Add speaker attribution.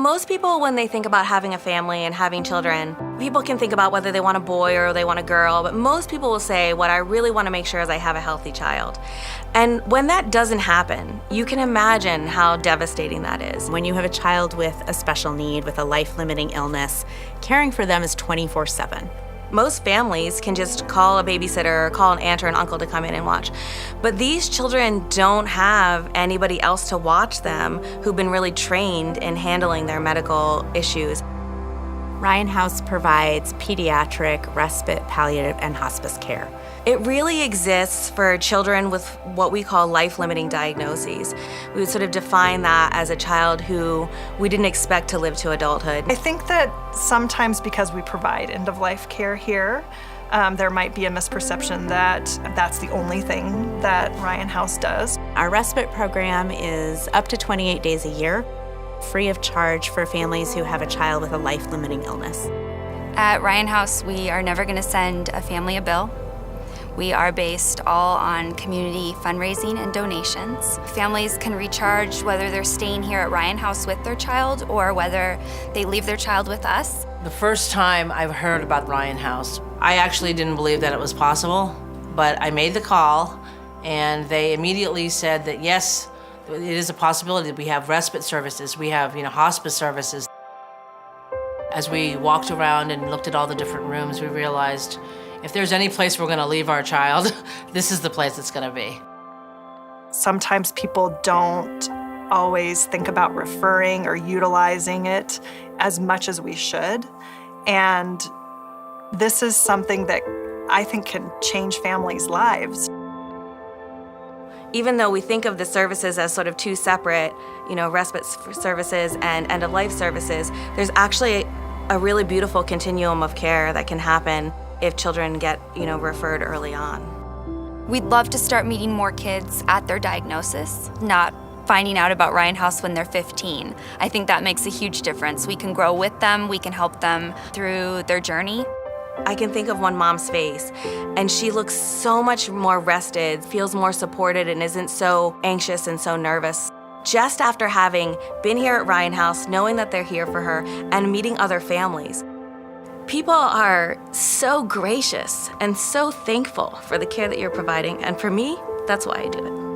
Speaker 1: Most people, when they think about having a family and having children, people can think about whether they want a boy or they want a girl, but most people will say, what I really want to make sure is I have a healthy child. And when that doesn't happen, you can imagine how devastating that is.
Speaker 2: When you have a child with a special need, with a life-limiting illness, caring for them is 24/7.
Speaker 1: Most families can just call a babysitter or call an aunt or an uncle to come in and watch. But these children don't have anybody else to watch them who've been really trained in handling their medical issues.
Speaker 2: Ryan House provides pediatric, respite, palliative, and hospice care.
Speaker 1: It really exists for children with what we call life-limiting diagnoses. We would sort of define that as a child who we didn't expect to live to adulthood.
Speaker 3: I think that sometimes because we provide end-of-life care here, there might be a misperception that that's the only thing that Ryan House does.
Speaker 2: Our respite program is up to 28 days a year, free of charge for families who have a child with a life-limiting illness.
Speaker 4: At Ryan House, we are never going to send a family a bill. We are based all on community fundraising and donations. Families can recharge whether they're staying here at Ryan House with their child or whether they leave their child with us.
Speaker 5: The first time I've heard about Ryan House, I actually didn't believe that it was possible, but I made the call and they immediately said that yes, it is a possibility. We have respite services, we have hospice services. As we walked around and looked at all the different rooms, we realized if there's any place we're gonna leave our child, this is the place it's gonna be.
Speaker 3: Sometimes people don't always think about referring or utilizing it as much as we should. And this is something that I think can change families' lives.
Speaker 1: Even though we think of the services as sort of two separate, respite services and end-of-life services, there's actually a really beautiful continuum of care that can happen if children get, referred early on.
Speaker 4: We'd love to start meeting more kids at their diagnosis, not finding out about Ryan House when they're 15. I think that makes a huge difference. We can grow with them, we can help them through their journey.
Speaker 1: I can think of one mom's face, and she looks so much more rested, feels more supported, and isn't so anxious and so nervous. Just after having been here at Ryan House, knowing that they're here for her, and meeting other families. People are so gracious and so thankful for the care that you're providing, and for me, that's why I do it.